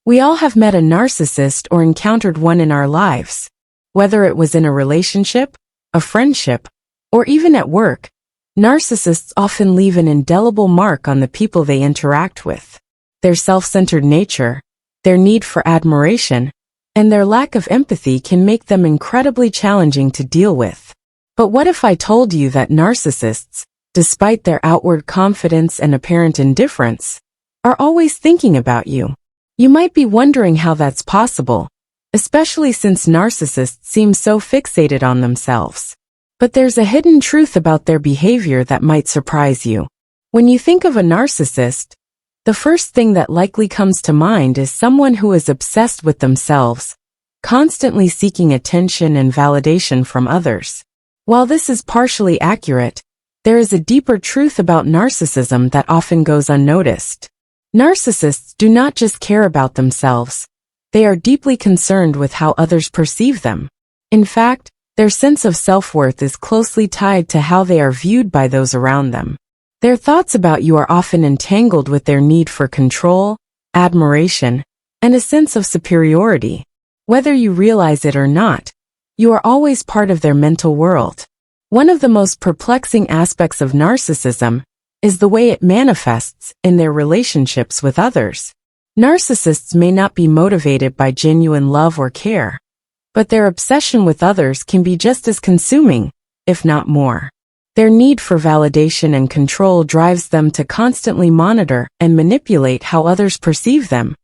We all have met a narcissist or encountered one in our lives. Whether it was in a relationship, a friendship, or even at work, narcissists often leave an indelible mark on the people they interact with. Their self-centered nature, their need for admiration, and their lack of empathy can make them incredibly challenging to deal with. But what if I told you that narcissists, despite their outward confidence and apparent indifference, are always thinking about you? You might be wondering how that's possible, especially since narcissists seem so fixated on themselves. But there's a hidden truth about their behavior that might surprise you. When you think of a narcissist, the first thing that likely comes to mind is someone who is obsessed with themselves, constantly seeking attention and validation from others. While this is partially accurate, there is a deeper truth about narcissism that often goes unnoticed. Narcissists do not just care about themselves. They are deeply concerned with how others perceive them. In fact, their sense of self-worth is closely tied to how they are viewed by those around them. Their thoughts about you are often entangled with their need for control, admiration, and a sense of superiority. Whether you realize it or not, you are always part of their mental world. One of the most perplexing aspects of narcissism is the way it manifests in their relationships with others. Narcissists may not be motivated by genuine love or care, but their obsession with others can be just as consuming, if not more. Their need for validation and control drives them to constantly monitor and manipulate how others perceive them,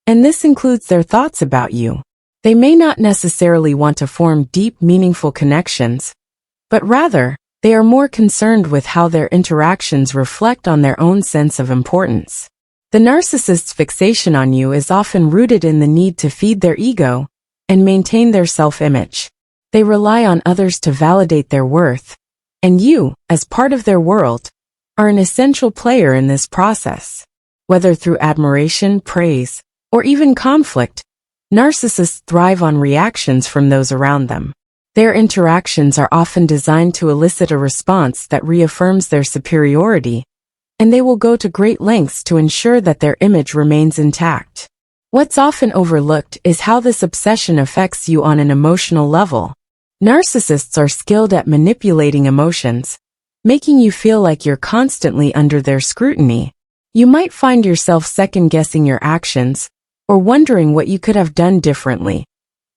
and this includes their thoughts about you. They may not necessarily want to form deep, meaningful connections, but rather, they are more concerned with how their interactions reflect on their own sense of importance. The narcissist's fixation on you is often rooted in the need to feed their ego and maintain their self-image. They rely on others to validate their worth, and you, as part of their world, are an essential player in this process. Whether through admiration, praise, or even conflict, narcissists thrive on reactions from those around them. Their interactions are often designed to elicit a response that reaffirms their superiority, and they will go to great lengths to ensure that their image remains intact. What's often overlooked is how this obsession affects you on an emotional level. Narcissists are skilled at manipulating emotions, making you feel like you're constantly under their scrutiny. You might find yourself second-guessing your actions, or wondering what you could have done differently,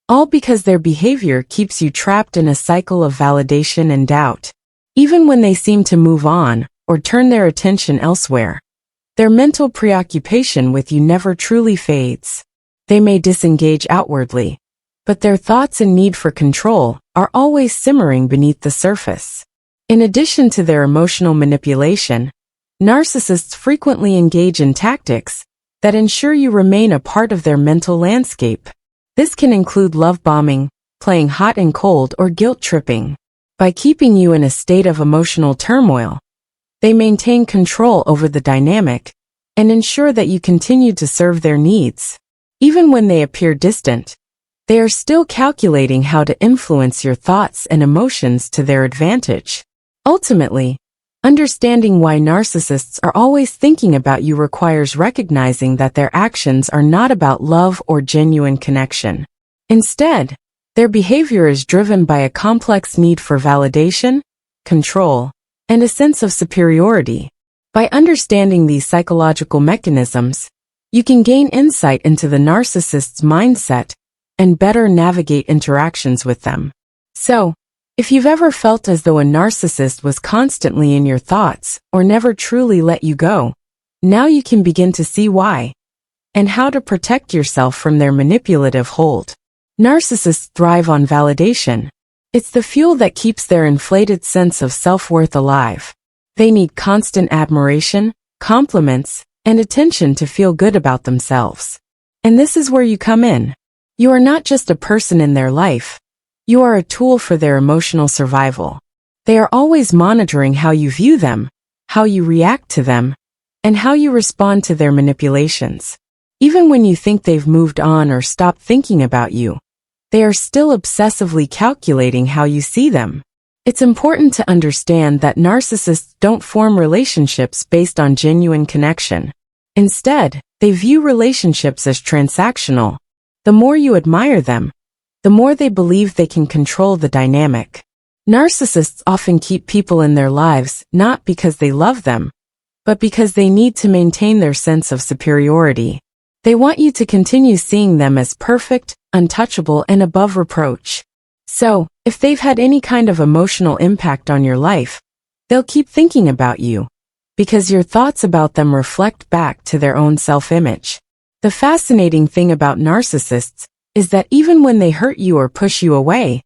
all because their behavior keeps you trapped in a cycle of validation and doubt. Even when they seem to move on or turn their attention elsewhere, their mental preoccupation with you never truly fades. They may disengage outwardly, but their thoughts and need for control are always simmering beneath the surface. In addition to their emotional manipulation, narcissists frequently engage in tactics that ensure you remain a part of their mental landscape. This can include love bombing, playing hot and cold, or guilt tripping. By keeping you in a state of emotional turmoil, they maintain control over the dynamic and ensure that you continue to serve their needs. Even when they appear distant, they are still calculating how to influence your thoughts and emotions to their advantage. Ultimately, understanding why narcissists are always thinking about you requires recognizing that their actions are not about love or genuine connection. Instead, their behavior is driven by a complex need for validation, control, and a sense of superiority. By understanding these psychological mechanisms, you can gain insight into the narcissist's mindset and better navigate interactions with them. So, if you've ever felt as though a narcissist was constantly in your thoughts or never truly let you go, now you can begin to see why and how to protect yourself from their manipulative hold. Narcissists thrive on validation. It's the fuel that keeps their inflated sense of self-worth alive. They need constant admiration, compliments, and attention to feel good about themselves. And this is where you come in. You are not just a person in their life. You are a tool for their emotional survival. They are always monitoring how you view them, how you react to them, and how you respond to their manipulations. Even when you think they've moved on or stopped thinking about you, they are still obsessively calculating how you see them. It's important to understand that narcissists don't form relationships based on genuine connection. Instead, They view relationships as transactional. The more you admire them, the more they believe they can control the dynamic. Narcissists often keep people in their lives not because they love them, but because they need to maintain their sense of superiority. They want you to continue seeing them as perfect, untouchable, and above reproach. So, if they've had any kind of emotional impact on your life, they'll keep thinking about you, because your thoughts about them reflect back to their own self-image. The fascinating thing about narcissists is that even when they hurt you or push you away,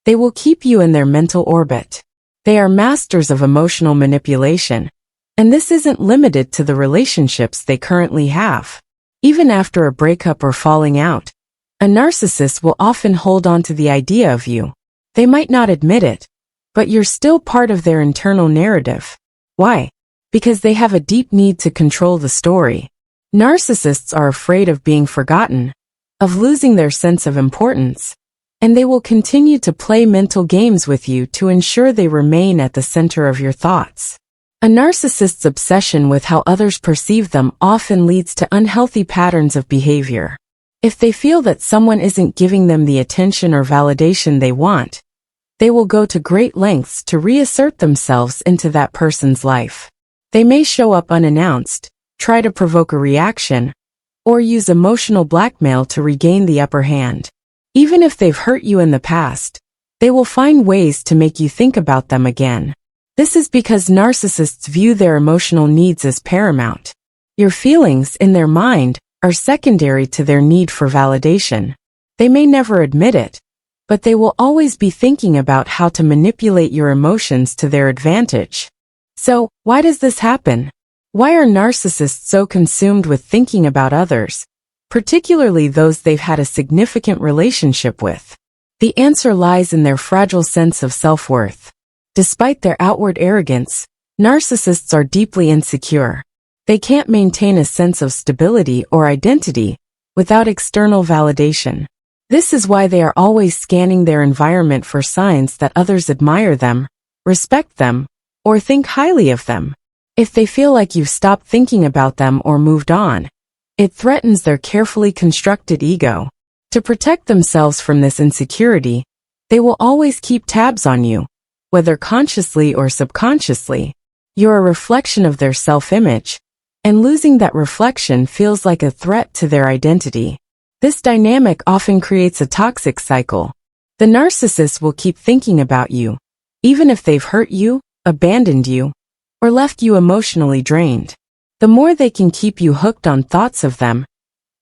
they will keep you in their mental orbit. They are masters of emotional manipulation, and this isn't limited to the relationships they currently have. Even after a breakup or falling out, a narcissist will often hold on to the idea of you. They might not admit it, but you're still part of their internal narrative. Why? Because they have a deep need to control the story. Narcissists are afraid of being forgotten, of losing their sense of importance, and they will continue to play mental games with you to ensure they remain at the center of your thoughts. A narcissist's obsession with how others perceive them often leads to unhealthy patterns of behavior. If they feel that someone isn't giving them the attention or validation they want, they will go to great lengths to reassert themselves into that person's life. They may show up unannounced, try to provoke a reaction, or use emotional blackmail to regain the upper hand. Even if they've hurt you in the past, they will find ways to make you think about them again. This is because narcissists view their emotional needs as paramount. Your feelings, in their mind, are secondary to their need for validation. They may never admit it, but they will always be thinking about how to manipulate your emotions to their advantage. So, why does this happen? Why are narcissists so consumed with thinking about others, particularly those they've had a significant relationship with? The answer lies in their fragile sense of self-worth. Despite their outward arrogance, narcissists are deeply insecure. They can't maintain a sense of stability or identity without external validation. This is why they are always scanning their environment for signs that others admire them, respect them, or think highly of them. If they feel like you've stopped thinking about them or moved on, it threatens their carefully constructed ego. To protect themselves from this insecurity, they will always keep tabs on you, whether consciously or subconsciously. You're a reflection of their self-image, and losing that reflection feels like a threat to their identity. This dynamic often creates a toxic cycle. The narcissist will keep thinking about you, even if they've hurt you, abandoned you, or left you emotionally drained. The more they can keep you hooked on thoughts of them,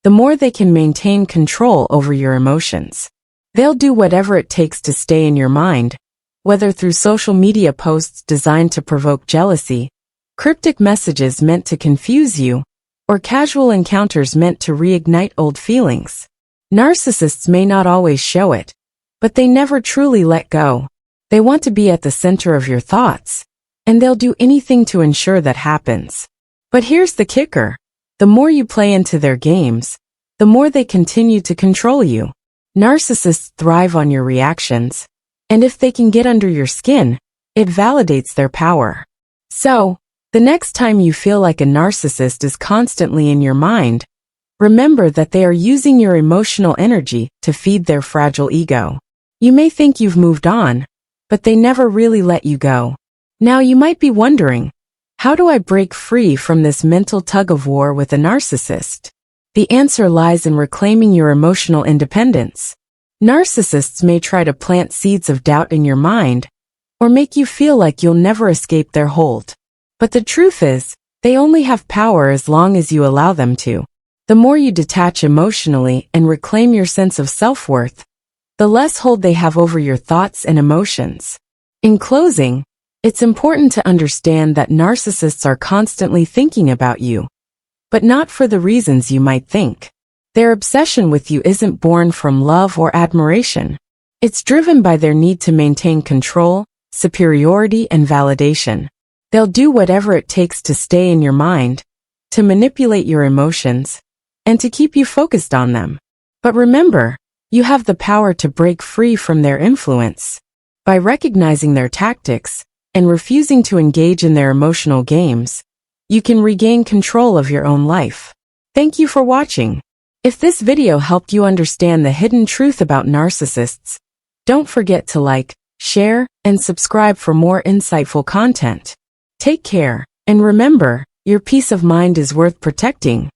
the more they can maintain control over your emotions. They'll do whatever it takes to stay in your mind, whether through social media posts designed to provoke jealousy, cryptic messages meant to confuse you, or casual encounters meant to reignite old feelings. Narcissists may not always show it, but they never truly let go. They want to be at the center of your thoughts, and they'll do anything to ensure that happens. But here's the kicker. The more you play into their games, the more they continue to control you. Narcissists thrive on your reactions, and if they can get under your skin, it validates their power. So, the next time you feel like a narcissist is constantly in your mind, remember that they are using your emotional energy to feed their fragile ego. You may think you've moved on, but they never really let you go. Now you might be wondering, how do I break free from this mental tug-of-war with a narcissist? The answer lies in reclaiming your emotional independence. Narcissists may try to plant seeds of doubt in your mind, or make you feel like you'll never escape their hold. But the truth is, they only have power as long as you allow them to. The more you detach emotionally and reclaim your sense of self-worth, the less hold they have over your thoughts and emotions. In closing, it's important to understand that narcissists are constantly thinking about you, but not for the reasons you might think. Their obsession with you isn't born from love or admiration. It's driven by their need to maintain control, superiority, and validation. They'll do whatever it takes to stay in your mind, to manipulate your emotions, and to keep you focused on them. But remember, you have the power to break free from their influence. By recognizing their tactics and refusing to engage in their emotional games, you can regain control of your own life. Thank you for watching. If this video helped you understand the hidden truth about narcissists, don't forget to like, share, and subscribe for more insightful content. Take care, and remember, your peace of mind is worth protecting.